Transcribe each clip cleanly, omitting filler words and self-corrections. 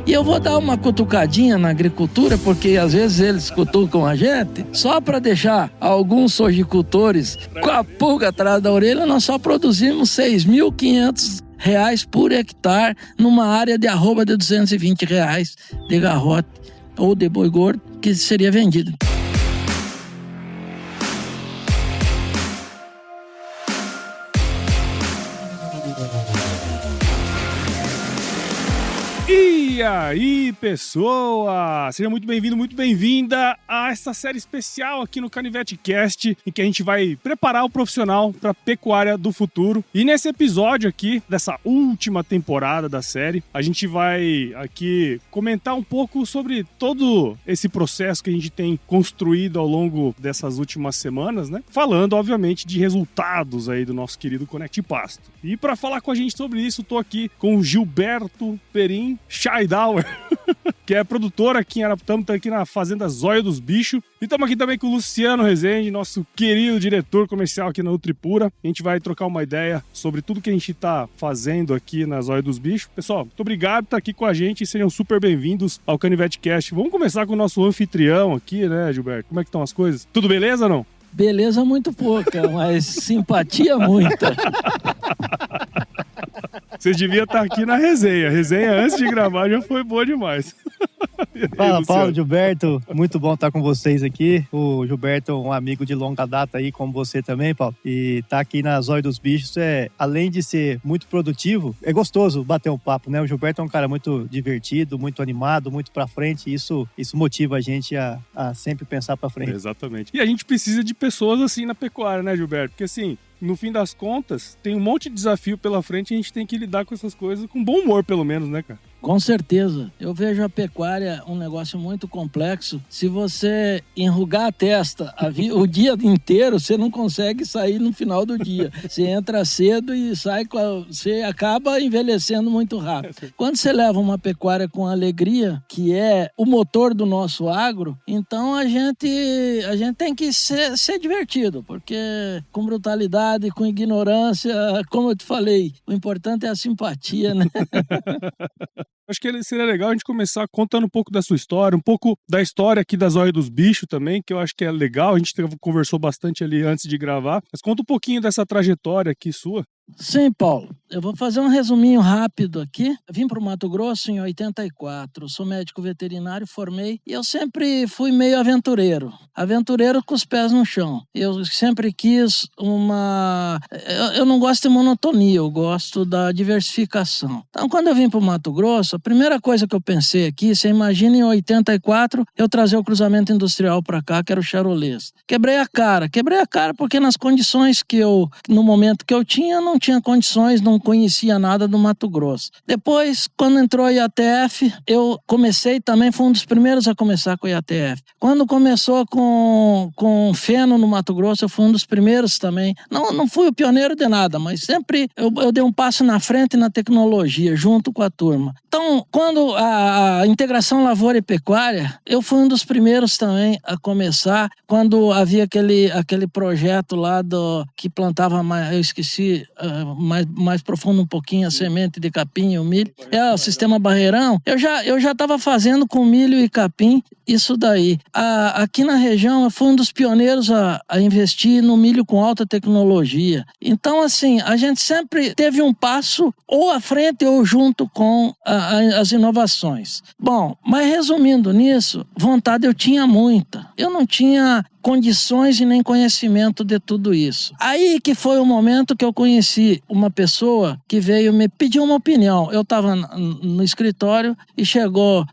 E eu vou dar uma cutucadinha na agricultura, porque às vezes eles cutucam a gente, só para deixar alguns sojicultores com a pulga atrás da orelha. Nós só produzimos R$6.500 por hectare numa área de arroba de R$220 de garrote ou de boi gordo que seria vendido. E aí, pessoa! Seja muito bem-vindo, muito bem-vinda a essa série especial aqui no Canivete Cast, em que a gente vai preparar o profissional para a pecuária do futuro. E nesse episódio aqui, dessa última temporada da série, a gente vai aqui comentar um pouco sobre todo esse processo que a gente tem construído ao longo dessas últimas semanas, né? Falando, obviamente, de resultados aí do nosso querido Conect Pasto. E para falar com a gente sobre isso, tô aqui com o Gilberto Perim Scheidauer, que é produtor aqui em Arapuama, tá aqui na Fazenda Zóio dos Bichos. E estamos aqui também com o Luciano Rezende, nosso querido diretor comercial aqui na Nutripura. A gente vai trocar uma ideia sobre tudo que a gente tá fazendo aqui na Zóio dos Bichos. Pessoal, muito obrigado por estar aqui com a gente e sejam super bem-vindos ao Canivete Cast. Vamos começar com o nosso anfitrião aqui, né, Gilberto? Como é que estão as coisas? Tudo beleza ou não? Beleza muito pouca, mas simpatia muita. Vocês deviam estar aqui na resenha. A resenha antes de gravar já foi boa demais. Fala, Paulo, Gilberto, muito bom estar com vocês aqui. O Gilberto é um amigo de longa data aí, como você também, Paulo. E tá aqui na Zóio dos Bichos, além de ser muito produtivo, é gostoso bater um papo, né? O Gilberto é um cara muito divertido, muito animado, muito pra frente. Isso motiva a gente a sempre pensar pra frente. Exatamente. E a gente precisa de pessoas assim na pecuária, né, Gilberto? Porque assim, no fim das contas, tem um monte de desafio pela frente e a gente tem que lidar com essas coisas com bom humor, pelo menos, né, cara? Com certeza. Eu vejo a pecuária um negócio muito complexo. Se você enrugar a testa o dia inteiro, você não consegue sair no final do dia. Você entra cedo e você acaba envelhecendo muito rápido. Quando você leva uma pecuária com alegria, que é o motor do nosso agro, então a gente tem que ser divertido, porque com brutalidade, com ignorância, como eu te falei, o importante é a simpatia, né? Acho que seria legal a gente começar contando um pouco da sua história, um pouco da história aqui da Zóio dos Bichos também, que eu acho que é legal. A gente conversou bastante ali antes de gravar. Mas conta um pouquinho dessa trajetória aqui sua. Sim, Paulo. Eu vou fazer um resuminho rápido aqui. Eu vim para o Mato Grosso em 84. Sou médico veterinário, formei. E eu sempre fui meio aventureiro. Aventureiro com os pés no chão. Eu sempre quis Eu não gosto de monotonia, eu gosto da diversificação. Então, quando eu vim para o Mato Grosso, a primeira coisa que eu pensei aqui, você imagina em 84, eu trazer o cruzamento industrial para cá, que era o Charolês. Quebrei a cara porque nas condições no momento que eu tinha, não tinha condições, não conhecia nada do Mato Grosso. Depois, quando entrou a IATF, eu comecei também, fui um dos primeiros a começar com a IATF. Quando começou com feno no Mato Grosso, eu fui um dos primeiros também. Não fui o pioneiro de nada, mas sempre eu dei um passo na frente na tecnologia, junto com a turma. Então, quando a integração lavoura e pecuária, eu fui um dos primeiros também a começar, quando havia aquele projeto lá que plantava, eu esqueci, mais profundo um pouquinho a semente de capim e o milho. É o sistema Barreirão. Eu já estava fazendo com milho e capim isso daí. Aqui na região eu fui um dos pioneiros a investir no milho com alta tecnologia. Então, assim, a gente sempre teve um passo ou à frente ou junto com as inovações. Bom, mas resumindo nisso, vontade eu tinha muita. Eu não tinha condições e nem conhecimento de tudo isso. Aí que foi o momento que eu conheci uma pessoa que veio me pedir uma opinião. Eu estava no escritório e chegou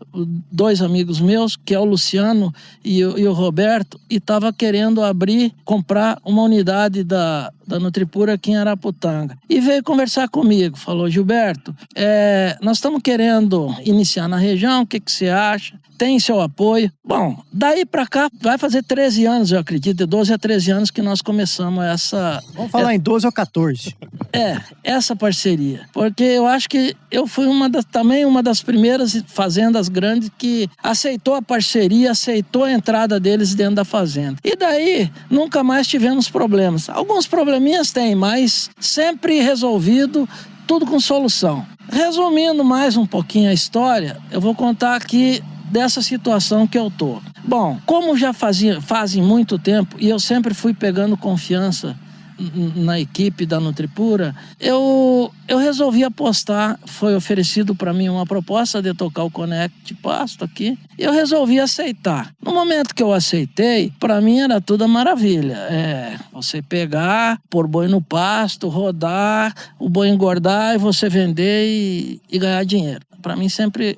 dois amigos meus, que é o Luciano e o Roberto, e estava querendo comprar uma unidade da Nutripura aqui em Araputanga. E veio conversar comigo, falou: Gilberto, nós estamos querendo iniciar na região, o que você acha? Tem seu apoio? Bom, daí pra cá vai fazer 13 anos, eu acredito, de 12 a 13 anos que nós começamos essa... Vamos falar em 12 ou 14. Essa parceria. Porque eu acho que eu fui também uma das primeiras fazendas grandes que aceitou a parceria, aceitou a entrada deles dentro da fazenda. E daí, nunca mais tivemos problemas. Alguns probleminhas tem, mas sempre resolvido, tudo com solução. Resumindo mais um pouquinho a história, eu vou contar aqui dessa situação que eu tô. Bom, como já fazem muito tempo e eu sempre fui pegando confiança na equipe da Nutripura, eu resolvi apostar. Foi oferecido para mim uma proposta de tocar o Connect Pasto aqui, e eu resolvi aceitar. No momento que eu aceitei, para mim era tudo maravilha. Você pegar, pôr boi no pasto, rodar, o boi engordar e você vender e ganhar dinheiro. Para mim sempre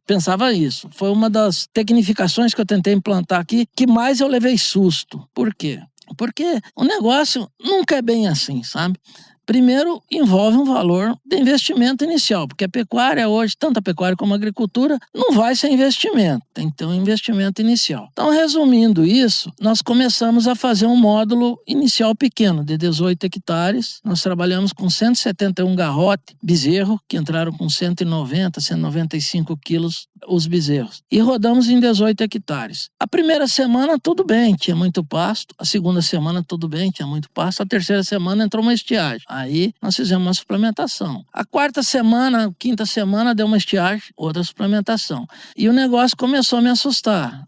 pensava isso. Foi uma das tecnificações que eu tentei implantar aqui que mais eu levei susto. Por quê? Porque o negócio nunca é bem assim, sabe? Primeiro, envolve um valor de investimento inicial, porque a pecuária hoje, tanto a pecuária como a agricultura, não vai ser investimento, tem que ter um investimento inicial. Então, resumindo isso, nós começamos a fazer um módulo inicial pequeno, de 18 hectares. Nós trabalhamos com 171 garrote bezerro, que entraram com 190, 195 quilos os bezerros. E rodamos em 18 hectares. A primeira semana, tudo bem, tinha muito pasto. A segunda semana, tudo bem, tinha muito pasto. A terceira semana, entrou uma estiagem. Aí, nós fizemos uma suplementação. A quarta semana, quinta semana, deu uma estiagem, outra suplementação. E o negócio começou a me assustar.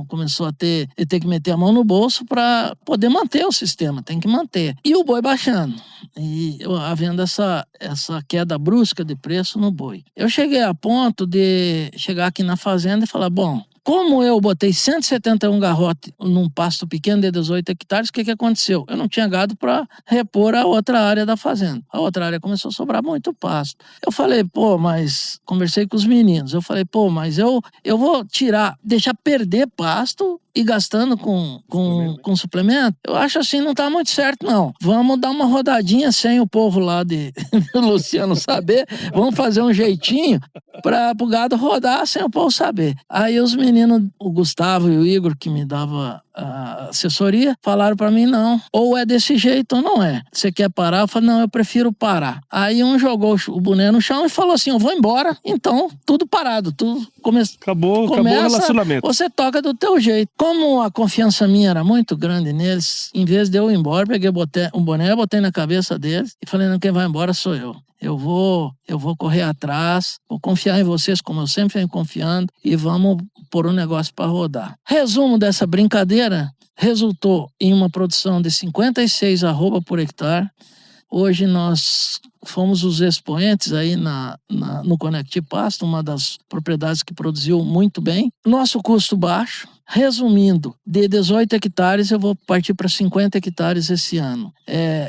Começou a ter que meter a mão no bolso para poder manter o sistema, tem que manter. E o boi baixando. E havendo essa queda brusca de preço no boi. Eu cheguei a ponto de chegar aqui na fazenda e falar, bom, como eu botei 171 garrote num pasto pequeno de 18 hectares, o que aconteceu? Eu não tinha gado para repor a outra área da fazenda. A outra área começou a sobrar muito pasto. Eu falei, conversei com os meninos, eu falei, mas eu vou deixar perder pasto e gastando com suplemento? Eu acho assim, não tá muito certo, não. Vamos dar uma rodadinha sem o povo lá de Luciano saber. Vamos fazer um jeitinho para o gado rodar sem o povo saber. Aí os meninos, o Gustavo e o Igor, que me dava a assessoria, falaram para mim, não, ou é desse jeito ou não é. Você quer parar? Eu falei, não, eu prefiro parar. Aí um jogou o boné no chão e falou assim, eu vou embora. Então, tudo parado, tudo acabou o relacionamento. Você toca do teu jeito. Como a confiança minha era muito grande neles, em vez de eu ir embora, peguei um boné, botei na cabeça deles e falei, não, quem vai embora sou eu. Eu vou correr atrás, vou confiar em vocês como eu sempre venho confiando e vamos pôr um negócio para rodar. Resumo dessa brincadeira, resultou em uma produção de 56 arroba por hectare. Hoje nós fomos os expoentes aí no Connect Pasto, uma das propriedades que produziu muito bem. Nosso custo baixo. Resumindo, de 18 hectares eu vou partir para 50 hectares esse ano.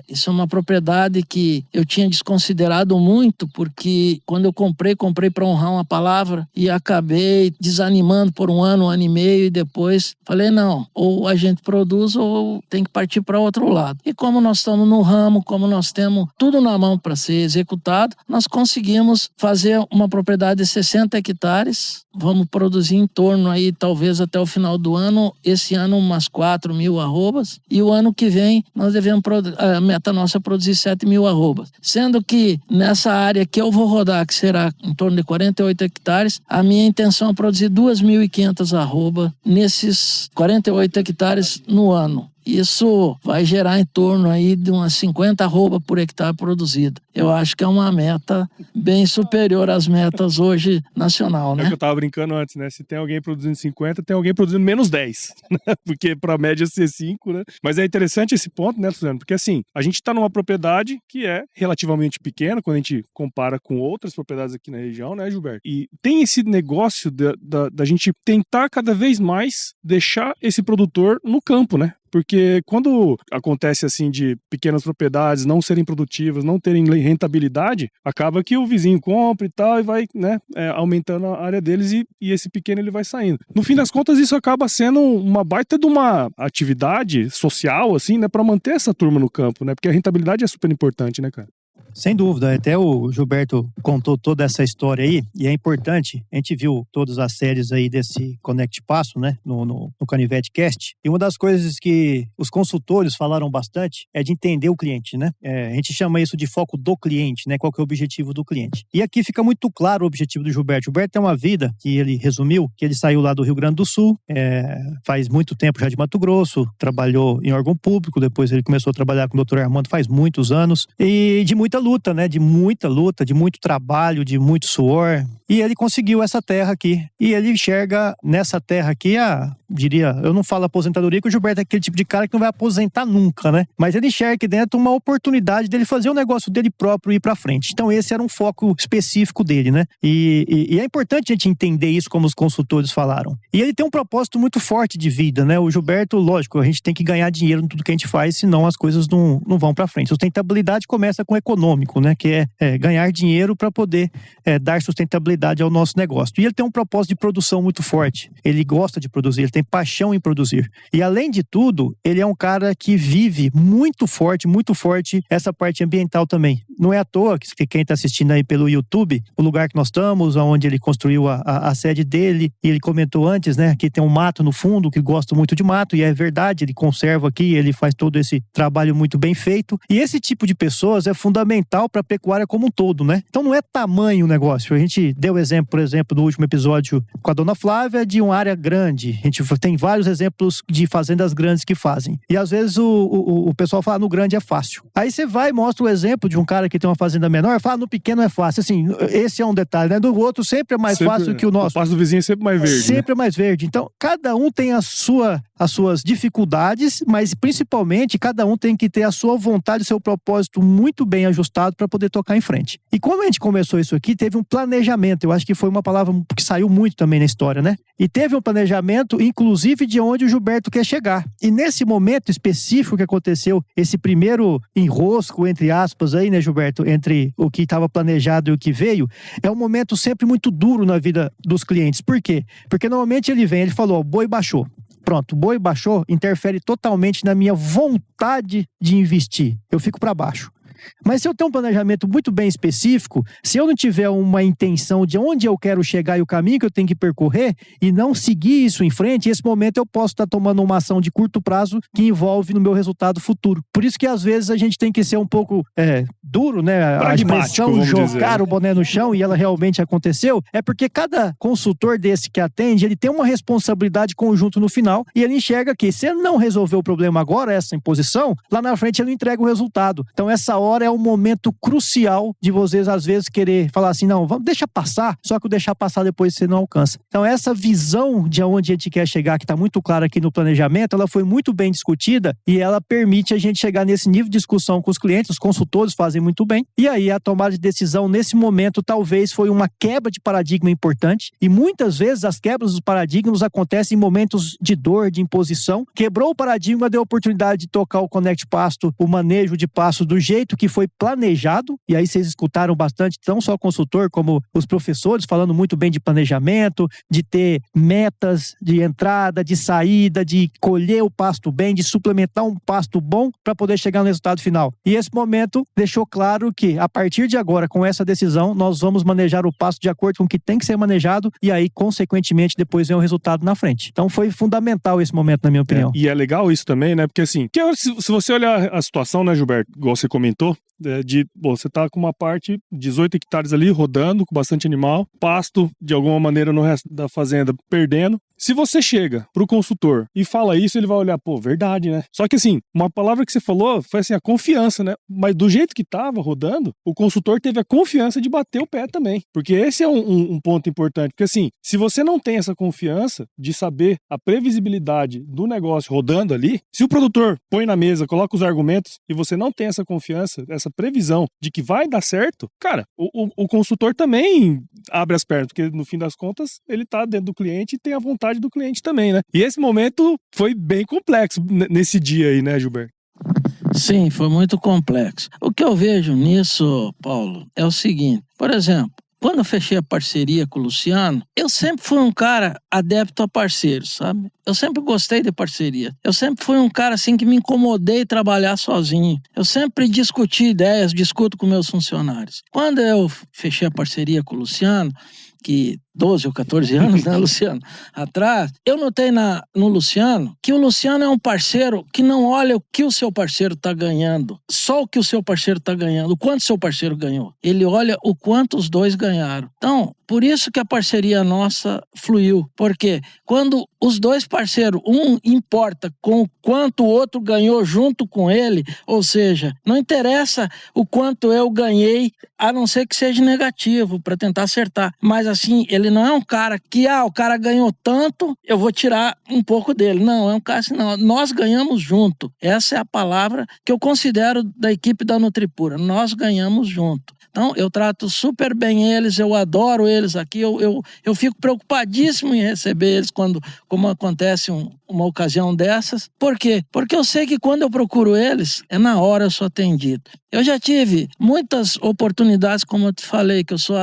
Isso é uma propriedade que eu tinha desconsiderado muito, porque quando eu comprei para honrar uma palavra e acabei desanimando por um ano e meio e depois falei, não, ou a gente produz ou tem que partir para outro lado. E como nós estamos no ramo, como nós temos tudo na mão para ser executado, nós conseguimos fazer uma propriedade de 60 hectares. Vamos produzir em torno aí, talvez até o final do ano, esse ano umas 4.000 arrobas, e o ano que vem nós devemos, a meta nossa é produzir 7.000 arrobas. Sendo que nessa área que eu vou rodar, que será em torno de 48 hectares, a minha intenção é produzir 2.500 arrobas nesses 48 hectares no ano. Isso vai gerar em torno aí de umas 50 arroba por hectare produzida. Eu acho que é uma meta bem superior às metas hoje nacional, né? É o que eu tava brincando antes, né? Se tem alguém produzindo 50, tem alguém produzindo menos 10, né? Porque pra média ser 5, né? Mas é interessante esse ponto, né, Suzano? Porque assim, a gente tá numa propriedade que é relativamente pequena quando a gente compara com outras propriedades aqui na região, né, Gilberto? E tem esse negócio da gente tentar cada vez mais deixar esse produtor no campo, né? Porque quando acontece assim de pequenas propriedades não serem produtivas, não terem rentabilidade, acaba que o vizinho compra e tal e vai, né, aumentando a área deles e esse pequeno ele vai saindo. No fim das contas, isso acaba sendo uma baita de uma atividade social, assim, né, para manter essa turma no campo, né? Porque a rentabilidade é super importante, né, cara? Sem dúvida, até o Gilberto contou toda essa história aí, e é importante, a gente viu todas as séries aí desse Connect Pasto, né, no Canivete Cast, e uma das coisas que os consultores falaram bastante é de entender o cliente, né, a gente chama isso de foco do cliente, né, qual que é o objetivo do cliente. E aqui fica muito claro o objetivo do Gilberto. Gilberto tem uma vida que ele resumiu, que ele saiu lá do Rio Grande do Sul, faz muito tempo já de Mato Grosso, trabalhou em órgão público, depois ele começou a trabalhar com o Dr. Armando faz muitos anos, e de muita luta, né? De muita luta, de muito trabalho, de muito suor. E ele conseguiu essa terra aqui. E ele enxerga nessa terra aqui eu não falo aposentadoria, que o Gilberto é aquele tipo de cara que não vai aposentar nunca, né? Mas ele enxerga aqui dentro uma oportunidade dele fazer o negócio dele próprio e ir pra frente. Então esse era um foco específico dele, né? E é importante a gente entender isso, como os consultores falaram. E ele tem um propósito muito forte de vida, né? O Gilberto, lógico, a gente tem que ganhar dinheiro em tudo que a gente faz, senão as coisas não vão pra frente. Sustentabilidade começa com o econômico, né? Que é ganhar dinheiro para poder dar sustentabilidade ao nosso negócio. E ele tem um propósito de produção muito forte. Ele gosta de produzir, ele tem paixão em produzir. E além de tudo, ele é um cara que vive muito forte essa parte ambiental também. Não é à toa que quem está assistindo aí pelo YouTube, o lugar que nós estamos, onde ele construiu a sede dele, e ele comentou antes, né, que tem um mato no fundo, que gosta muito de mato, e é verdade, ele conserva aqui, ele faz todo esse trabalho muito bem feito. E esse tipo de pessoas é fundamental para a pecuária como um todo, né? Então não é tamanho o negócio. A gente deu exemplo, por exemplo, no último episódio com a dona Flávia, de uma área grande. A gente tem vários exemplos de fazendas grandes que fazem. E às vezes o pessoal fala, no grande é fácil. Aí você vai e mostra o exemplo de um cara que tem uma fazenda menor, fala, no pequeno é fácil. Assim, esse é um detalhe, né? Do outro sempre é mais fácil que o nosso. O passo do vizinho é sempre mais verde. Sempre é mais verde. Então, cada um tem as suas dificuldades, mas principalmente cada um tem que ter a sua vontade, seu propósito muito bem ajustado para poder tocar em frente. E como a gente começou isso aqui, teve um planejamento. Eu acho que foi uma palavra que saiu muito também na história, né? E teve um planejamento, inclusive, de onde o Gilberto quer chegar. E nesse momento específico que aconteceu, esse primeiro enrosco, entre aspas, aí, né, Gilberto, entre o que estava planejado e o que veio, é um momento sempre muito duro na vida dos clientes. Por quê? Porque normalmente ele falou, o boi baixou. Pronto, o boi baixou, interfere totalmente na minha vontade de investir. Eu fico para baixo. Mas se eu tenho um planejamento muito bem específico, se eu não tiver uma intenção de onde eu quero chegar e o caminho que eu tenho que percorrer e não seguir isso em frente, nesse momento eu posso estar tomando uma ação de curto prazo que envolve no meu resultado futuro. Por isso que às vezes a gente tem que ser um pouco duro, né? A expressão jogar o boné no chão, e ela realmente aconteceu, é porque cada consultor desse que atende, ele tem uma responsabilidade conjunta no final e ele enxerga que se ele não resolver o problema agora, essa imposição, lá na frente ele não entrega o resultado. Então essa hora é um momento crucial de vocês, às vezes, querer falar assim, não, deixa passar, só que o deixar passar depois você não alcança. Então, essa visão de onde a gente quer chegar, que está muito clara aqui no planejamento, ela foi muito bem discutida e ela permite a gente chegar nesse nível de discussão com os clientes, os consultores fazem muito bem, e aí a tomada de decisão nesse momento talvez foi uma quebra de paradigma importante, e muitas vezes as quebras dos paradigmas acontecem em momentos de dor, de imposição. Quebrou o paradigma, deu a oportunidade de tocar o Connect Pasto, o manejo de pasto do jeito que foi planejado, e aí vocês escutaram bastante, não só o consultor, como os professores, falando muito bem de planejamento, de ter metas de entrada, de saída, de colher o pasto bem, de suplementar um pasto bom para poder chegar no resultado final. E esse momento deixou claro que, a partir de agora, com essa decisão, nós vamos manejar o pasto de acordo com o que tem que ser manejado, e aí, consequentemente, depois vem o resultado na frente. Então foi fundamental esse momento, na minha opinião. E é legal isso também, né? Porque assim, se você olhar a situação, né, Gilberto, igual você comentou, você tá com uma parte, 18 hectares ali, rodando, com bastante animal, pasto, de alguma maneira, no resto da fazenda, perdendo. Se você chega pro consultor e fala isso, ele vai olhar, verdade, né? Só que assim, uma palavra que você falou foi assim, a confiança, né? Mas do jeito que tava rodando, o consultor teve a confiança de bater o pé também. Porque esse é um ponto importante. Porque assim, se você não tem essa confiança de saber a previsibilidade do negócio rodando ali, se o produtor põe na mesa, coloca os argumentos e você não tem essa confiança, essa previsão de que vai dar certo, cara, o consultor também abre as pernas, porque no fim das contas, ele tá dentro do cliente e tem a vontade do cliente também, né? E esse momento foi bem complexo nesse dia aí, né, Gilberto? Sim, foi muito complexo. O que eu vejo nisso, Paulo, é o seguinte, por exemplo, quando eu fechei a parceria com o Luciano, eu sempre fui um cara adepto a parceiros, sabe? Eu sempre gostei de parceria. Eu sempre fui um cara assim que me incomodei em trabalhar sozinho. Eu sempre discuti ideias, discuto com meus funcionários. Quando eu fechei a parceria com o Luciano, que 12 ou 14 anos, né, Luciano? Atrás, eu notei no Luciano que o Luciano é um parceiro que não olha o que o seu parceiro está ganhando, só o que o seu parceiro está ganhando, o quanto o seu parceiro ganhou. Ele olha o quanto os dois ganharam. Então, por isso que a parceria nossa fluiu. Porque quando os dois parceiros, um importa com o quanto o outro ganhou junto com ele, ou seja, não interessa o quanto eu ganhei, a não ser que seja negativo, para tentar acertar. Mas assim, ele não é um cara que, o cara ganhou tanto, eu vou tirar um pouco dele. Não, é um cara assim, não, nós ganhamos junto. Essa é a palavra que eu considero da equipe da Nutripura, nós ganhamos junto. Então, eu trato super bem eles, eu adoro eles aqui, eu fico preocupadíssimo em receber eles como acontece uma ocasião dessas. Por quê? Porque eu sei que quando eu procuro eles, na hora eu sou atendido. Eu já tive muitas oportunidades, como eu te falei, que eu sou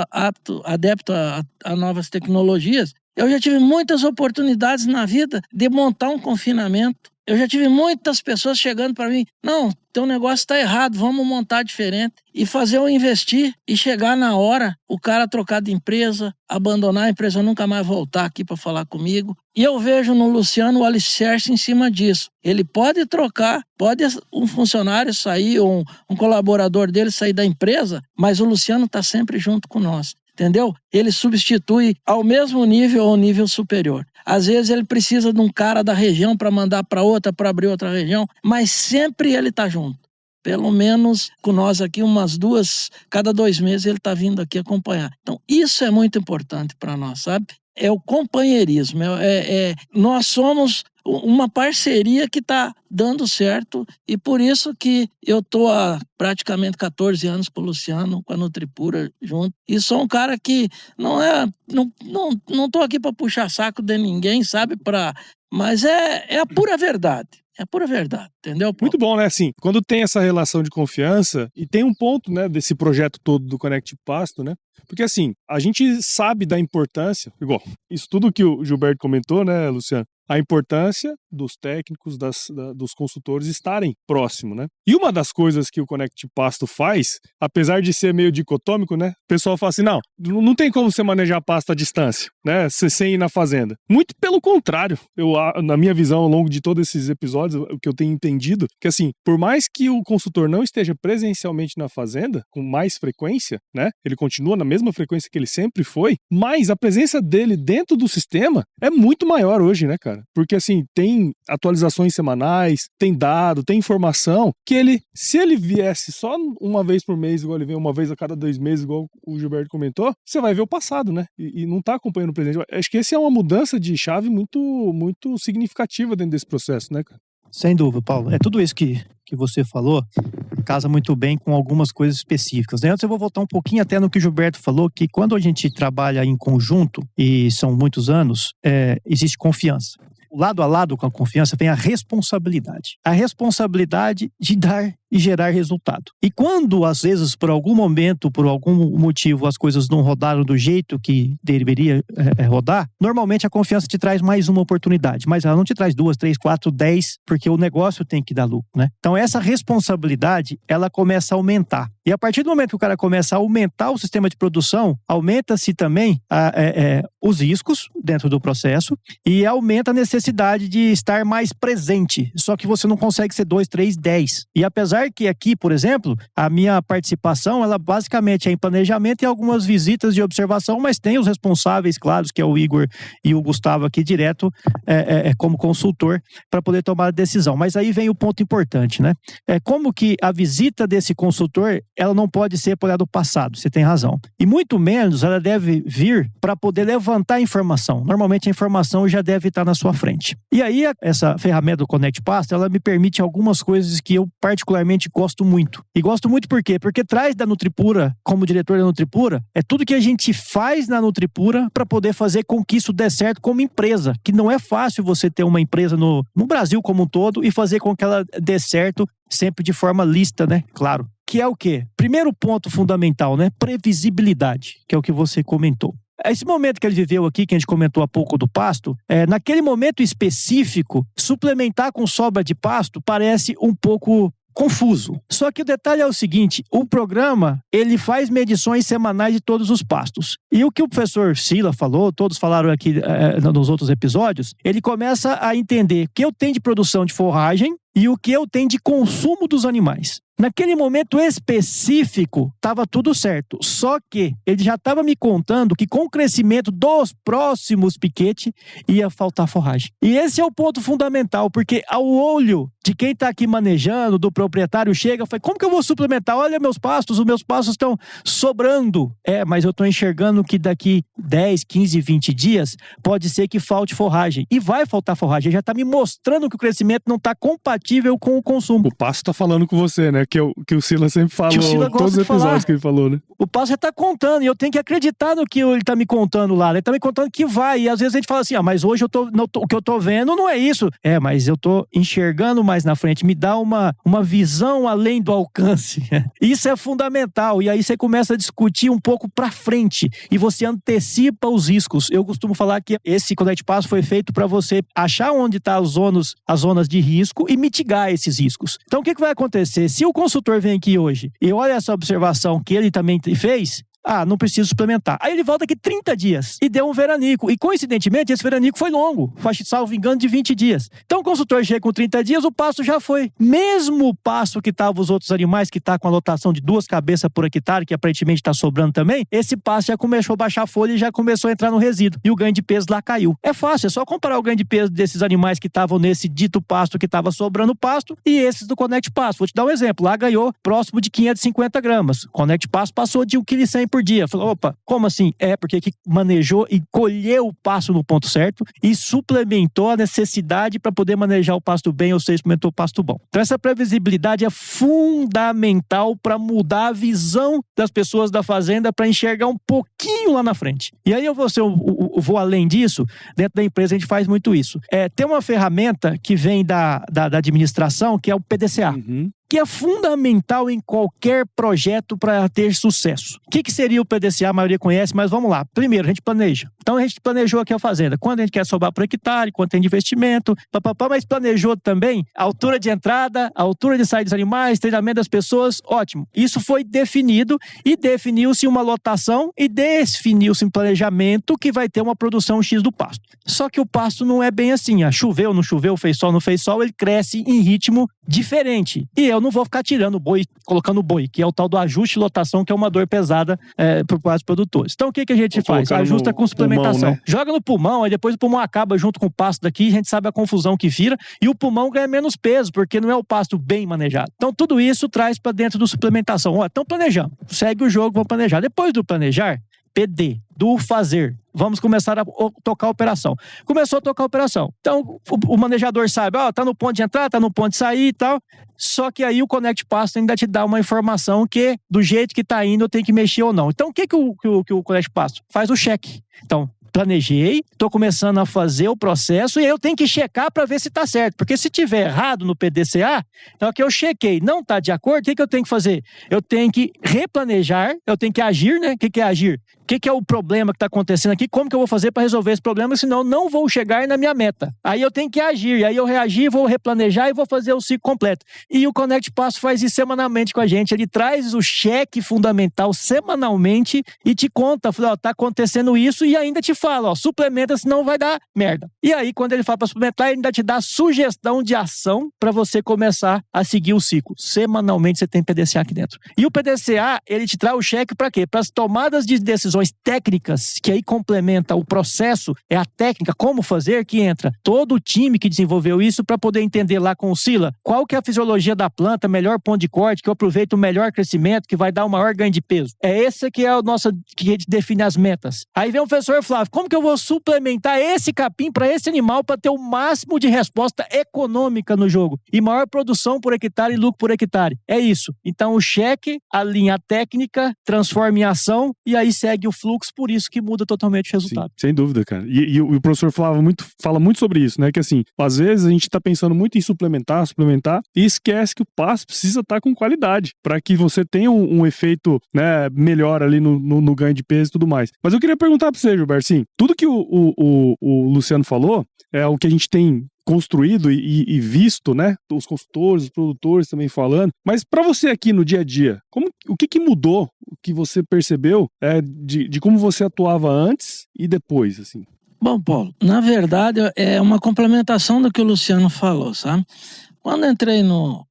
adepto a novas tecnologias. Eu já tive muitas oportunidades na vida de montar um confinamento. Eu já tive muitas pessoas chegando para mim, não, teu negócio está errado, vamos montar diferente. E fazer eu investir e chegar na hora, o cara trocar de empresa, abandonar a empresa, nunca mais voltar aqui para falar comigo. E eu vejo no Luciano o alicerce em cima disso. Ele pode trocar, pode um funcionário sair, ou um colaborador dele sair da empresa, mas o Luciano está sempre junto com nós. Entendeu? Ele substitui ao mesmo nível ou nível superior. Às vezes ele precisa de um cara da região para mandar para outra, para abrir outra região, mas sempre ele está junto. Pelo menos com nós aqui, cada 2 meses ele está vindo aqui acompanhar. Então isso é muito importante para nós, sabe? É o companheirismo, nós somos uma parceria que está dando certo e por isso que eu estou há praticamente 14 anos com o Luciano, com a Nutripura junto, e sou um cara que não estou aqui para puxar saco de ninguém, sabe? Mas é a pura verdade. É a pura verdade, entendeu? Muito bom, né? Assim, quando tem essa relação de confiança, e tem um ponto, né, desse projeto todo do Conect Pasto, né? Porque assim, a gente sabe da importância, igual, isso tudo que o Gilberto comentou, né, Luciano? A importância dos técnicos, dos consultores estarem próximo, né? E uma das coisas que o Conect Pasto faz, apesar de ser meio dicotômico, né? O pessoal fala assim, não tem como você manejar a pasta à distância, né? Sem ir na fazenda. Muito pelo contrário, na minha visão, ao longo de todos esses episódios, o que eu tenho entendido, que assim, por mais que o consultor não esteja presencialmente na fazenda, com mais frequência, né? Ele continua na mesma frequência que ele sempre foi, mas a presença dele dentro do sistema é muito maior hoje, né, cara? Porque assim, tem atualizações semanais, tem dado, tem informação que se ele viesse só uma vez por mês, igual ele vem uma vez a cada 2 meses, igual o Gilberto comentou, você vai ver o passado, né? E não tá acompanhando o presente. Acho que essa é uma mudança de chave muito, muito significativa dentro desse processo, né, cara? Sem dúvida, Paulo. É tudo isso que você falou, casa muito bem com algumas coisas específicas. Antes eu vou voltar um pouquinho até no que o Gilberto falou, que quando a gente trabalha em conjunto, e são muitos anos, existe confiança. Lado a lado com a confiança vem a responsabilidade. A responsabilidade de dar e gerar resultado. E quando, às vezes, por algum momento, por algum motivo, as coisas não rodaram do jeito que deveria rodar, normalmente a confiança te traz mais uma oportunidade. Mas ela não te traz 2, 3, 4, 10, porque o negócio tem que dar lucro, né? Então, essa responsabilidade, ela começa a aumentar. E a partir do momento que o cara começa a aumentar o sistema de produção, aumenta-se também os riscos dentro do processo e aumenta a necessidade de estar mais presente. Só que você não consegue ser 2, 3, 10. E apesar que aqui, por exemplo, a minha participação, ela basicamente é em planejamento e algumas visitas de observação, mas tem os responsáveis, claro, que é o Igor e o Gustavo aqui direto como consultor para poder tomar a decisão. Mas aí vem o ponto importante, né? Como que a visita desse consultor, ela não pode ser por do passado, você tem razão. E muito menos ela deve vir para poder levantar a informação. Normalmente a informação já deve estar na sua frente. E aí essa ferramenta do Conect Pasto, ela me permite algumas coisas que eu particularmente gosto muito. E gosto muito por quê? Porque traz da Nutripura, como diretor da Nutripura, é tudo que a gente faz na Nutripura para poder fazer com que isso dê certo como empresa. Que não é fácil você ter uma empresa no Brasil como um todo e fazer com que ela dê certo sempre de forma lícita, né? Claro. Que é o quê? Primeiro ponto fundamental, né? Previsibilidade, que é o que você comentou. Esse momento que ele viveu aqui, que a gente comentou há pouco do pasto, naquele momento específico, suplementar com sobra de pasto parece um pouco confuso. Só que o detalhe é o seguinte, o programa, ele faz medições semanais de todos os pastos. E o que o professor Sila falou, todos falaram aqui nos outros episódios, ele começa a entender o que eu tenho de produção de forragem e o que eu tenho de consumo dos animais. Naquele momento específico, estava tudo certo. Só que ele já estava me contando que com o crescimento dos próximos piquetes, ia faltar forragem. E esse é o ponto fundamental, porque ao olho de quem está aqui manejando, do proprietário, chega e fala, como que eu vou suplementar? Olha os meus pastos estão sobrando. Mas eu estou enxergando que daqui 10, 15, 20 dias, pode ser que falte forragem. E vai faltar forragem. Já está me mostrando que o crescimento não está compatível com o consumo. O pasto está falando com você, né? Que o Silas sempre falou, todos os episódios que ele falou, né? O pasto já está contando, e eu tenho que acreditar no que ele está me contando lá. Ele está me contando que vai, e às vezes a gente fala assim, mas hoje o que eu estou vendo não é isso. Mas eu estou enxergando mais na frente, me dá uma visão além do alcance. Isso é fundamental, e aí você começa a discutir um pouco para frente, e você antecipa os riscos. Eu costumo falar que esse Connect Passo foi feito para você achar onde estão as zonas de risco e mitigar esses riscos. Então o que vai acontecer? Se o consultor vem aqui hoje e olha essa observação que ele também fez, não preciso suplementar. Aí ele volta aqui 30 dias e deu um veranico. E coincidentemente, esse veranico foi longo. Salvo engano, de 20 dias. Então o consultor chega com 30 dias, o pasto já foi. Mesmo o pasto que estava os outros animais, que está com a lotação de 2 cabeças por hectare, que aparentemente está sobrando também, esse pasto já começou a baixar a folha e já começou a entrar no resíduo. E o ganho de peso lá caiu. É fácil, é só comparar o ganho de peso desses animais que estavam nesse dito pasto que estava sobrando pasto e esses do Connect Pasto. Vou te dar um exemplo. Lá ganhou próximo de 550 gramas. Connect Pasto passou de 1,1 kg por dia. Falou, opa, como assim? Porque aqui manejou e colheu o pasto no ponto certo e suplementou a necessidade para poder manejar o pasto bem, ou seja, suplementou o pasto bom. Então essa previsibilidade é fundamental para mudar a visão das pessoas da fazenda para enxergar um pouquinho lá na frente. E aí eu vou além disso, dentro da empresa a gente faz muito isso. Tem uma ferramenta que vem da administração, que é o PDCA. Que é fundamental em qualquer projeto para ter sucesso. O que seria o PDCA? A maioria conhece, mas vamos lá. Primeiro, a gente planeja. Então, a gente planejou aqui a fazenda. Quanto a gente quer sobrar por hectare, quanto tem de investimento, mas planejou também a altura de entrada, a altura de saída dos animais, treinamento das pessoas, ótimo. Isso foi definido e definiu-se uma lotação e definiu-se um planejamento que vai ter uma produção X do pasto. Só que o pasto não é bem assim. Choveu, não choveu, fez sol, não fez sol, ele cresce em ritmo diferente. E eu não vou ficar tirando o boi, colocando o boi, que é o tal do ajuste de lotação, que é uma dor pesada por parte dos produtores. Então o que a gente faz? Ajusta com suplementação. Pulmão, né? Joga no pulmão, aí depois o pulmão acaba junto com o pasto daqui, a gente sabe a confusão que vira, e o pulmão ganha menos peso, porque não é o pasto bem manejado. Então tudo isso traz para dentro da suplementação. Então planejamos, segue o jogo, vamos planejar. Depois do planejar, PD, do fazer. Vamos começar a tocar a operação. Começou a tocar a operação. Então, o manejador sabe, tá no ponto de entrar, tá no ponto de sair e tal. Só que aí o Connect Pasto ainda te dá uma informação que, do jeito que tá indo, eu tenho que mexer ou não. Então, o que o Connect Pasto faz? O cheque. Então, planejei, estou começando a fazer o processo e eu tenho que checar para ver se está certo. Porque se tiver errado no PDCA, então que eu chequei, não está de acordo, o que eu tenho que fazer? Eu tenho que replanejar, eu tenho que agir, né? O que é agir? O que é o problema que está acontecendo aqui? Como que eu vou fazer para resolver esse problema? Senão não vou chegar na minha meta. Aí eu tenho que agir, aí eu reagir, vou replanejar e vou fazer o ciclo completo. E o Connect Pasto faz isso semanalmente com a gente. Ele traz o cheque fundamental semanalmente e te conta, fala, tá acontecendo isso, e ainda te fala, suplementa, senão vai dar merda. E aí, quando ele fala para suplementar, ele ainda te dá sugestão de ação para você começar a seguir o ciclo. Semanalmente você tem PDCA aqui dentro. E o PDCA, ele te traz o cheque para quê? Para as tomadas de decisões técnicas, que aí complementa o processo, é a técnica, como fazer, que entra todo o time que desenvolveu isso para poder entender lá com o Sila qual que é a fisiologia da planta, melhor ponto de corte, que eu aproveito o melhor crescimento, que vai dar o maior ganho de peso. É esse que é o nosso, que a gente define as metas. Aí vem o professor Flávio, como que eu vou suplementar esse capim para esse animal para ter o máximo de resposta econômica no jogo e maior produção por hectare e lucro por hectare? É isso. Então o cheque, a linha técnica, transforma em ação e aí segue o fluxo, por isso que muda totalmente o resultado. Sim, sem dúvida, cara. E o professor fala muito sobre isso, né? Que assim, às vezes a gente tá pensando muito em suplementar e esquece que o pasto precisa estar com qualidade para que você tenha um efeito, né, melhor ali no ganho de peso e tudo mais. Mas eu queria perguntar para você, Gilberto, sim, tudo que o Luciano falou é o que a gente tem construído e visto, né? Os consultores, os produtores também falando. Mas para você aqui no dia a dia, o que mudou, o que você percebeu de como você atuava antes e depois, assim? Bom, Paulo, na verdade é uma complementação do que o Luciano falou, sabe? Quando eu entrei no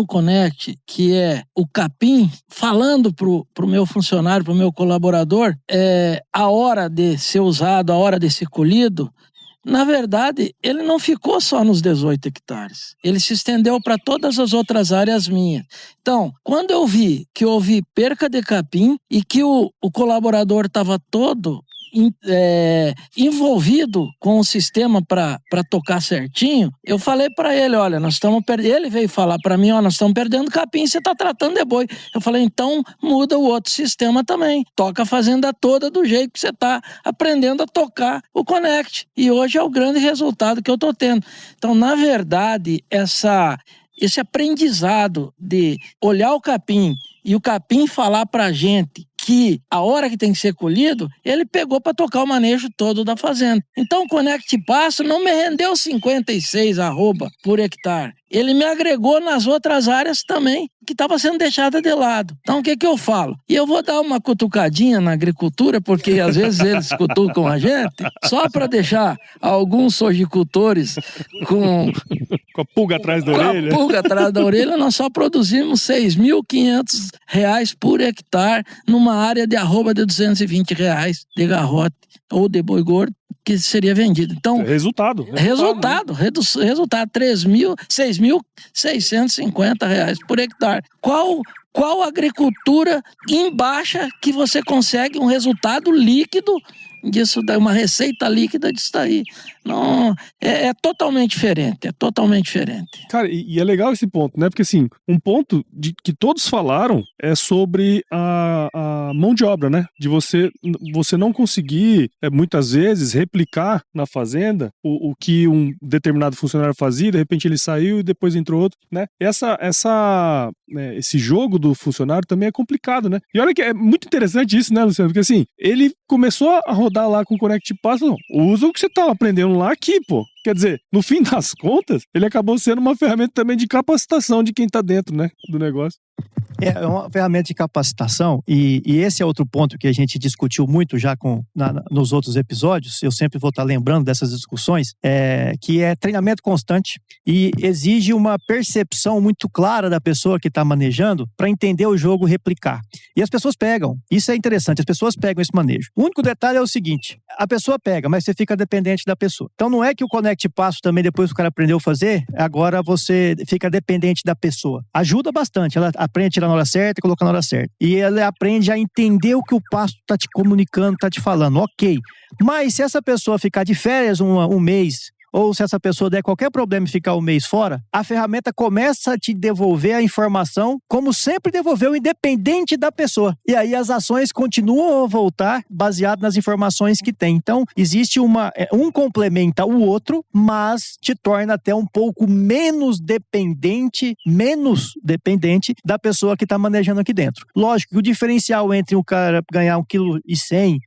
Connect, que é o capim, falando pro meu funcionário, pro meu colaborador, a hora de ser usado, a hora de ser colhido, na verdade, ele não ficou só nos 18 hectares. Ele se estendeu para todas as outras áreas minhas. Então, quando eu vi que houve perca de capim e que o colaborador estava todo envolvido com o sistema para tocar certinho, eu falei para ele, olha, nós estamos perdendo. Ele veio falar para mim, nós estamos perdendo capim, você está tratando de boi. Eu falei, então muda o outro sistema também. Toca a fazenda toda do jeito que você está aprendendo a tocar o Connect. E hoje é o grande resultado que eu estou tendo. Então, na verdade, esse aprendizado de olhar o capim e o capim falar para a gente que a hora que tem que ser colhido, ele pegou para tocar o manejo todo da fazenda. Então o Connect Pasto não me rendeu 56 arroba por hectare. Ele me agregou nas outras áreas também, que estava sendo deixada de lado. Então o que eu falo? E eu vou dar uma cutucadinha na agricultura, porque às vezes eles cutucam a gente, só para deixar alguns sojicultores com a pulga atrás da orelha. Com a pulga atrás da orelha, nós só produzimos R$6.500 por hectare numa área de arroba de R$220 de garrote ou de boi gordo que seria vendido. Então, resultado, R$6.650 por hectare. Qual agricultura em baixa que você consegue um resultado líquido disso daí, uma receita líquida disso daí? Não, é totalmente diferente, Cara, e é legal esse ponto, né? Porque assim, um ponto que todos falaram é sobre a mão de obra, né? De você não conseguir, muitas vezes, replicar na fazenda o que um determinado funcionário fazia, de repente ele saiu e depois entrou outro, né? Esse jogo do funcionário também é complicado, né? E olha que é muito interessante isso, né, Luciano? Porque assim, ele começou a rodar lá com o Connect Pasto, usa o que você estava aprendendo lá aqui, pô. Quer dizer, no fim das contas, ele acabou sendo uma ferramenta também de capacitação de quem está dentro, né, do negócio. É uma ferramenta de capacitação e esse é outro ponto que a gente discutiu muito já nos outros episódios. Eu sempre vou estar lembrando dessas discussões, que é treinamento constante e exige uma percepção muito clara da pessoa que está manejando para entender o jogo, replicar. E as pessoas pegam, isso é interessante, as pessoas pegam esse manejo. O único detalhe é o seguinte, a pessoa pega, mas você fica dependente da pessoa. Então não é que o Connect Pasto também, depois que o cara aprendeu a fazer, agora você fica dependente da pessoa. Ajuda bastante, ela aprende a tirar na hora certa e colocar na hora certa. E ela aprende a entender o que o pasto está te comunicando, está te falando, ok. Mas se essa pessoa ficar de férias um mês, ou se essa pessoa der qualquer problema e ficar um mês fora, a ferramenta começa a te devolver a informação como sempre devolveu, independente da pessoa. E aí as ações continuam a voltar baseado nas informações que tem. Então, existe um complementa o outro, mas te torna até um pouco menos dependente da pessoa que está manejando aqui dentro. Lógico que o diferencial entre o cara ganhar 1,1 kg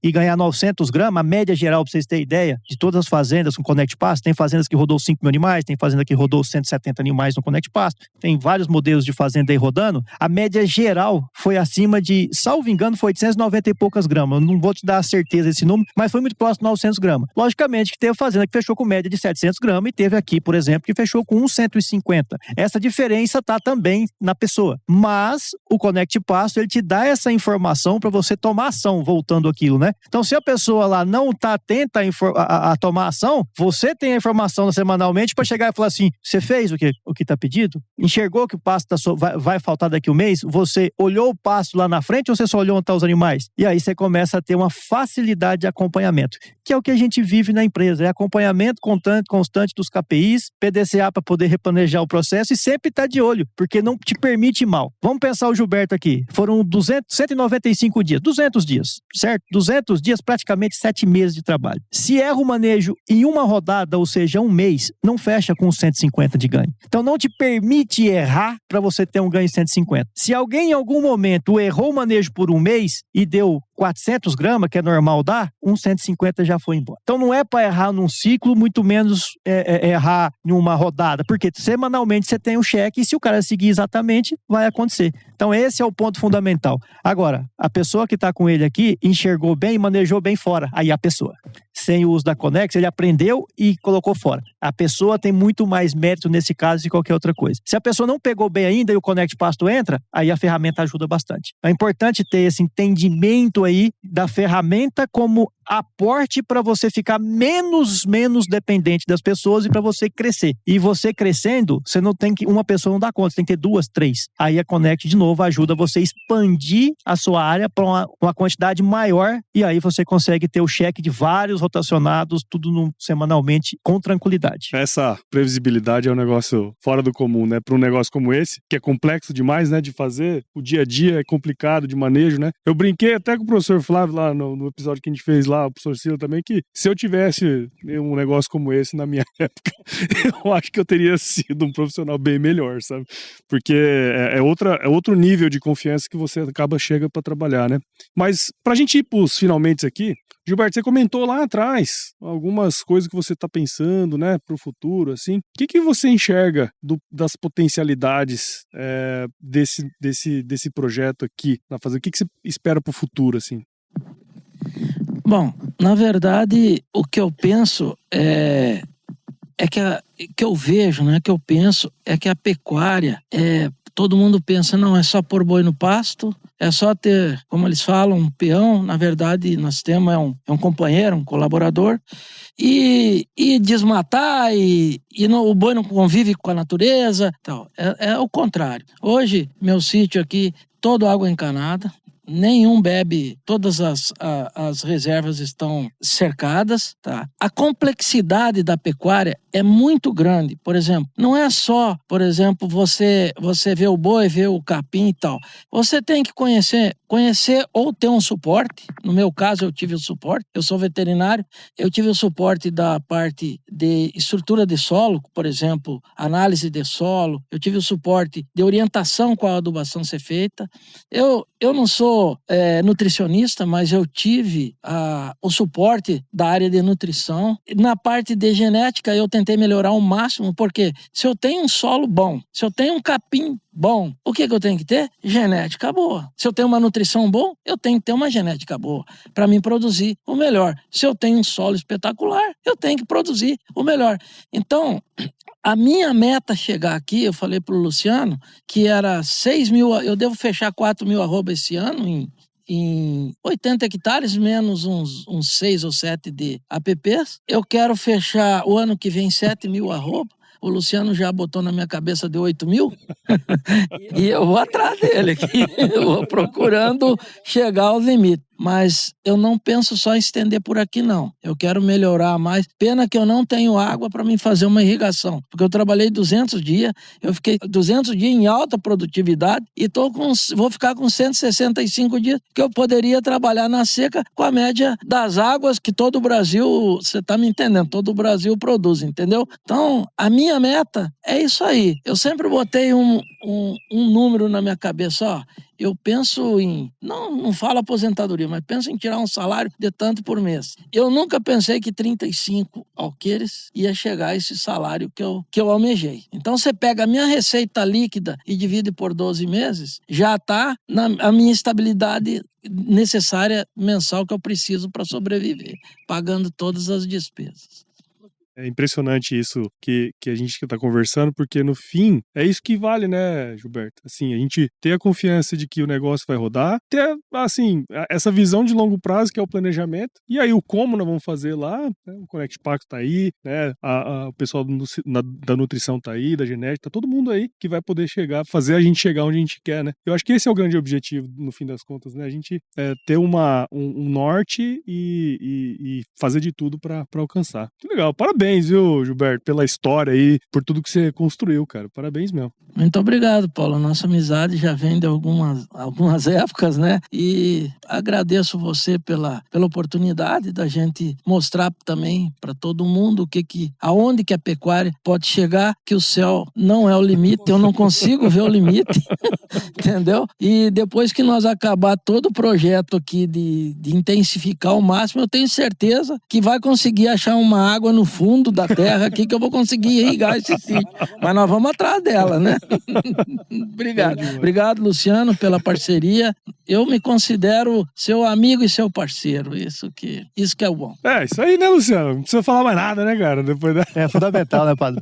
e ganhar 900 gramas, a média geral, para vocês terem ideia, de todas as fazendas com Connect Pasto, tem fazendas que rodou 5 mil animais, tem fazenda que rodou 170 animais no Connect Pasto, tem vários modelos de fazenda aí rodando. A média geral foi acima de, salvo engano, foi 890 e poucas gramas. Eu não vou te dar a certeza desse número, mas foi muito próximo de 900 gramas. Logicamente que teve fazenda que fechou com média de 700 gramas e teve aqui, por exemplo, que fechou com 150. Essa diferença está também na pessoa. Mas o Connect Pasto, ele te dá essa informação para você tomar ação, voltando aquilo, né? Então, se a pessoa lá não está atenta a tomar ação, você tem a informação semanalmente para chegar e falar assim, você fez o que está pedido? Enxergou que o pasto vai faltar daqui um mês? Você olhou o pasto lá na frente ou você só olhou onde estão os animais? E aí você começa a ter uma facilidade de acompanhamento, que é o que a gente vive na empresa, é acompanhamento constante dos KPIs, PDCA para poder replanejar o processo e sempre estar de olho, porque não te permite mal. Vamos pensar o Gilberto aqui, foram 195 dias, 200 dias, certo? 200 dias, praticamente 7 meses de trabalho. Se erra o manejo em uma rodada, ou seja, um mês, não fecha com 150 de ganho. Então não te permite errar para você ter um ganho de 150. Se alguém em algum momento errou o manejo por um mês e deu 400 gramas, que é normal dar, 150 já foi embora. Então não é para errar num ciclo, muito menos errar em uma rodada, porque semanalmente você tem um cheque e se o cara seguir exatamente, vai acontecer. Então esse é o ponto fundamental. Agora, a pessoa que está com ele aqui enxergou bem e manejou bem fora. Aí a pessoa, sem o uso da Conex, ele aprendeu e colocou fora. A pessoa tem muito mais mérito nesse caso de qualquer outra coisa. Se a pessoa não pegou bem ainda e o Connect Pasto entra, aí a ferramenta ajuda bastante. É importante ter esse entendimento aí da ferramenta como aporte para você ficar menos dependente das pessoas e para você crescer. E você crescendo, você não tem que, uma pessoa não dá conta, você tem que ter 2, 3. Aí a Connect, de novo, ajuda você a expandir a sua área para uma quantidade maior e aí você consegue ter o cheque de vários rotacionados, tudo semanalmente, com tranquilidade. Essa previsibilidade é um negócio fora do comum, né? Para um negócio como esse, que é complexo demais, né, de fazer, o dia a dia é complicado de manejo, né? Eu brinquei até com o professor Flávio lá no episódio que a gente fez lá, o professor Ciro também, que se eu tivesse um negócio como esse na minha época, eu acho que eu teria sido um profissional bem melhor, sabe? Porque é outro nível de confiança que você chega para trabalhar, né? Mas pra gente ir pros finalmente aqui, Gilberto, você comentou lá atrás algumas coisas que você está pensando, né, para o futuro, assim. O que você enxerga das potencialidades desse projeto aqui na Fazenda? O que você espera para o futuro, assim? Bom, na verdade, o que eu penso que eu vejo, né, que eu penso é que a pecuária todo mundo pensa, não, é só pôr boi no pasto, é só ter, como eles falam, um peão. Na verdade, nós temos um companheiro, um colaborador, e desmatar, o boi não convive com a natureza, tal. É o contrário. Hoje, meu sítio aqui, todo água encanada, nenhum bebe, todas as reservas estão cercadas, tá? A complexidade da pecuária é muito grande. Por exemplo, não é só, por exemplo, você vê o boi, vê o capim e tal. Você tem que conhecer ou ter um suporte. No meu caso, eu tive o suporte. Eu sou veterinário, eu tive o suporte da parte de estrutura de solo, por exemplo, análise de solo. Eu tive o suporte de orientação com a adubação ser feita. Eu não sou nutricionista, mas eu tive o suporte da área de nutrição. Na parte de genética, eu tentei melhorar ao máximo, porque se eu tenho um solo bom, se eu tenho um capim bom, o que eu tenho que ter? Genética boa. Se eu tenho uma nutrição boa, eu tenho que ter uma genética boa para mim produzir o melhor. Se eu tenho um solo espetacular, eu tenho que produzir o melhor. Então, a minha meta chegar aqui, eu falei para o Luciano, que era 6 mil, eu devo fechar 4 mil arroba esse ano em 80 hectares, menos uns 6 ou 7 de APPs. Eu quero fechar o ano que vem 7 mil arroba. O Luciano já botou na minha cabeça de 8 mil e eu vou atrás dele aqui, eu vou procurando chegar ao limite. Mas eu não penso só em estender por aqui, não. Eu quero melhorar mais. Pena que eu não tenho água para mim fazer uma irrigação, porque eu trabalhei 200 dias, eu fiquei 200 dias em alta produtividade e vou ficar com 165 dias que eu poderia trabalhar na seca com a média das águas que todo o Brasil, você está me entendendo, todo o Brasil produz, entendeu? Então, a minha meta é isso aí. Eu sempre botei um número na minha cabeça, ó. Eu penso em, não falo aposentadoria, mas penso em tirar um salário de tanto por mês. Eu nunca pensei que 35 alqueires ia chegar a esse salário que eu almejei. Então você pega a minha receita líquida e divide por 12 meses, já está a minha estabilidade necessária mensal que eu preciso para sobreviver, pagando todas as despesas. É impressionante isso que a gente está conversando, porque no fim é isso que vale, né, Gilberto? Assim, a gente ter a confiança de que o negócio vai rodar, ter, assim, essa visão de longo prazo que é o planejamento, e aí o como nós vamos fazer lá, né? O Connect Pasto tá aí, né? O pessoal da nutrição tá aí, da genética, tá todo mundo aí que vai poder fazer a gente chegar onde a gente quer, né? Eu acho que esse é o grande objetivo, no fim das contas, né? A gente ter um norte e fazer de tudo para alcançar. Que legal, parabéns. parabéns, viu, Gilberto, pela história aí, por tudo que você construiu, cara. Parabéns mesmo. Muito obrigado, Paulo. Nossa amizade já vem de algumas épocas, né? E agradeço você pela oportunidade da gente mostrar também para todo mundo aonde que a pecuária pode chegar, que o céu não é o limite, eu não consigo ver o limite, entendeu? E depois que nós acabar todo o projeto aqui de intensificar ao máximo, eu tenho certeza que vai conseguir achar uma água no fundo da terra aqui que eu vou conseguir irrigar esse sítio. Mas nós vamos atrás dela, né? Obrigado, Luciano, pela parceria. Eu me considero seu amigo e seu parceiro. Isso que é o bom. Isso aí, né, Luciano? Não precisa falar mais nada, né, cara? É fundamental, né, padre?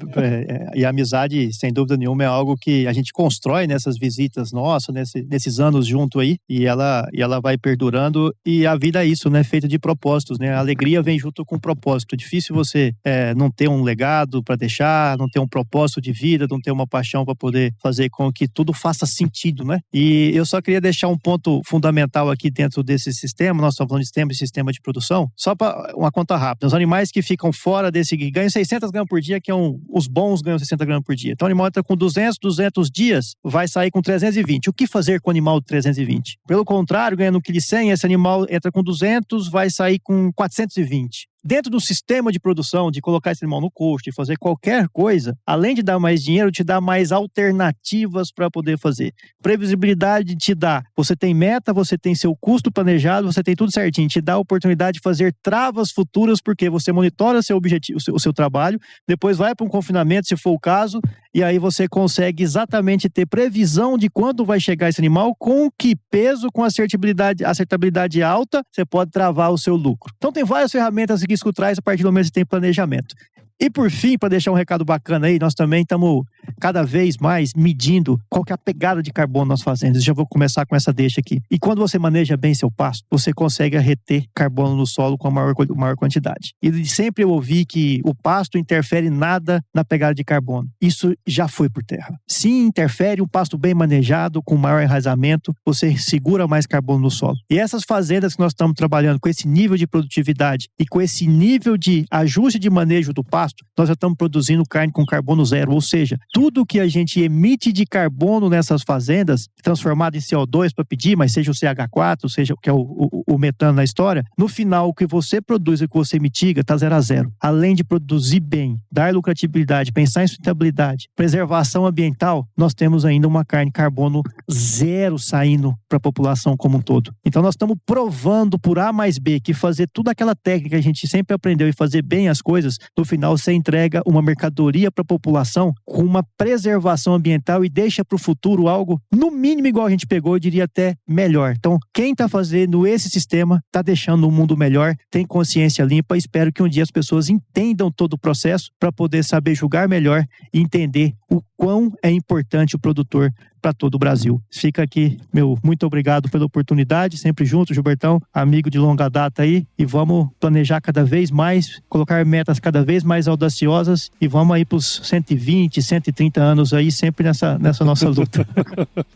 E a amizade, sem dúvida nenhuma, é algo que a gente constrói nessas visitas nossas, nesses anos junto aí, e ela vai perdurando, e a vida é isso, né? Feita de propósitos, né? A alegria vem junto com o propósito. É difícil você não ter um legado para deixar, não ter um propósito de vida, não ter uma paixão para poder fazer com que tudo faça sentido, né? E eu só queria deixar um ponto fundamental aqui dentro desse sistema. Nós estamos falando de sistema de produção, só para uma conta rápida. Os animais que ficam fora desse, ganham 600 gramas por dia, que os bons ganham 60 gramas por dia. Então o animal entra com 200 dias, vai sair com 320. O que fazer com o animal de 320? Pelo contrário, ganhando 1,1 kg, esse animal entra com 200, vai sair com 420. Dentro do sistema de produção, de colocar esse animal no custo, de fazer qualquer coisa, além de dar mais dinheiro, te dá mais alternativas para poder fazer. Previsibilidade te dá. Você tem meta, você tem seu custo planejado, você tem tudo certinho. Te dá a oportunidade de fazer travas futuras, porque você monitora seu objetivo, o seu trabalho, depois vai para um confinamento, se for o caso, e aí você consegue exatamente ter previsão de quando vai chegar esse animal, com que peso, com acertabilidade alta, você pode travar o seu lucro. Então tem várias ferramentas que isso traz a partir do momento que você tem planejamento. E por fim, para deixar um recado bacana aí, nós também estamos cada vez mais medindo qual que é a pegada de carbono nas fazendas. Já vou começar com essa deixa aqui. E quando você maneja bem seu pasto, você consegue reter carbono no solo com a maior quantidade. E sempre eu ouvi que o pasto interfere nada na pegada de carbono. Isso já foi por terra. Sim, interfere um pasto bem manejado, com maior enraizamento, você segura mais carbono no solo. E essas fazendas que nós estamos trabalhando com esse nível de produtividade e com esse nível de ajuste de manejo do pasto, nós já estamos produzindo carne com carbono zero, ou seja, tudo que a gente emite de carbono nessas fazendas, transformado em CO2 para pedir, mas seja o CH4, seja o que é o metano na história, no final o que você produz e o que você mitiga está 0 a 0. Além de produzir bem, dar lucratividade, pensar em sustentabilidade, preservação ambiental, nós temos ainda uma carne carbono zero saindo para a população como um todo. Então nós estamos provando por A mais B que fazer toda aquela técnica que a gente sempre aprendeu e fazer bem as coisas, no final você entrega uma mercadoria para a população com uma preservação ambiental e deixa para o futuro algo, no mínimo igual a gente pegou, eu diria até melhor. Então, quem está fazendo esse sistema está deixando o mundo melhor, tem consciência limpa. Espero que um dia as pessoas entendam todo o processo para poder saber julgar melhor e entender o quão é importante o produtor para todo o Brasil. Fica aqui, meu muito obrigado pela oportunidade, sempre junto, Gilbertão, amigo de longa data aí, e vamos planejar cada vez mais, colocar metas cada vez mais audaciosas e vamos aí para os 120, 130 anos aí, sempre nessa nossa luta.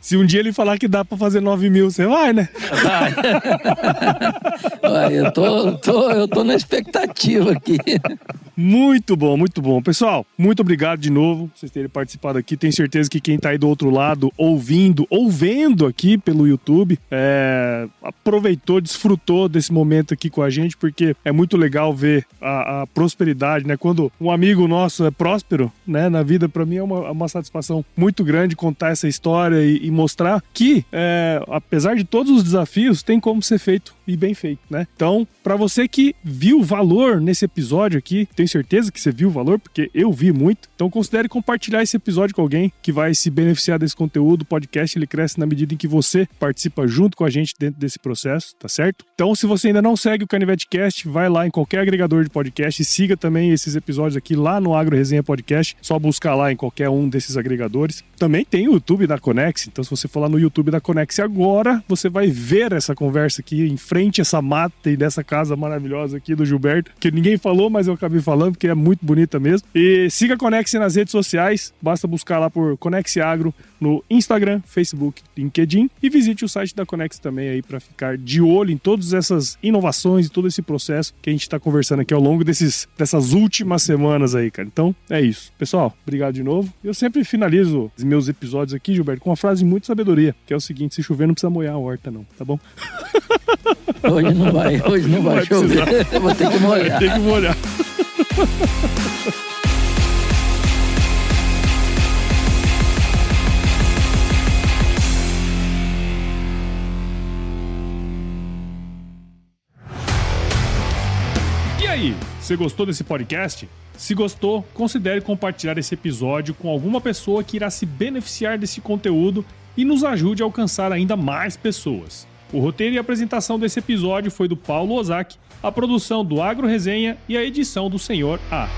Se um dia ele falar que dá para fazer 9 mil, você vai, né? Vai. Eu tô na expectativa aqui. Muito bom, muito bom. Pessoal, muito obrigado de novo por vocês terem participado aqui. Tenho certeza que quem tá aí do outro lado, ouvindo ou vendo aqui pelo YouTube, aproveitou, desfrutou desse momento aqui com a gente, porque é muito legal ver a prosperidade, né? Quando um amigo nosso é próspero, né, na vida, para mim é uma satisfação muito grande contar essa história e mostrar que, apesar de todos os desafios, tem como ser feito e bem feito, né? Então, para você que viu valor nesse episódio aqui, tenho certeza que você viu valor, porque eu vi muito, então considere compartilhar esse episódio com alguém que vai se beneficiar desse conteúdo. O podcast, ele cresce na medida em que você participa junto com a gente dentro desse processo, tá certo? Então, se você ainda não segue o CanivetCast, vai lá em qualquer agregador de podcast e siga também esses episódios aqui lá no Agro Resenha Podcast, só buscar lá em qualquer um desses agregadores. Também tem o YouTube da Conex, então se você for lá no YouTube da Conex agora, você vai ver essa conversa aqui em frente a essa mata e dessa casa maravilhosa aqui do Gilberto, que ninguém falou, mas eu acabei falando. falando, porque é muito bonita mesmo. E siga a Conex nas redes sociais, basta buscar lá por Conex Agro no Instagram, Facebook, LinkedIn, e visite o site da Conex também aí para ficar de olho em todas essas inovações e todo esse processo que a gente está conversando aqui ao longo dessas últimas semanas aí, cara. Então, é isso. Pessoal, obrigado de novo. Eu sempre finalizo os meus episódios aqui, Gilberto, com uma frase de muita sabedoria, que é o seguinte: se chover não precisa molhar a horta não, tá bom? Hoje não vai chover. Eu vou ter que molhar. Vai ter que molhar. E aí, você gostou desse podcast? Se gostou, considere compartilhar esse episódio com alguma pessoa que irá se beneficiar desse conteúdo e nos ajude a alcançar ainda mais pessoas. O roteiro e a apresentação desse episódio foi do Paulo Ozaki, a produção do Agro Resenha e a edição do Senhor A.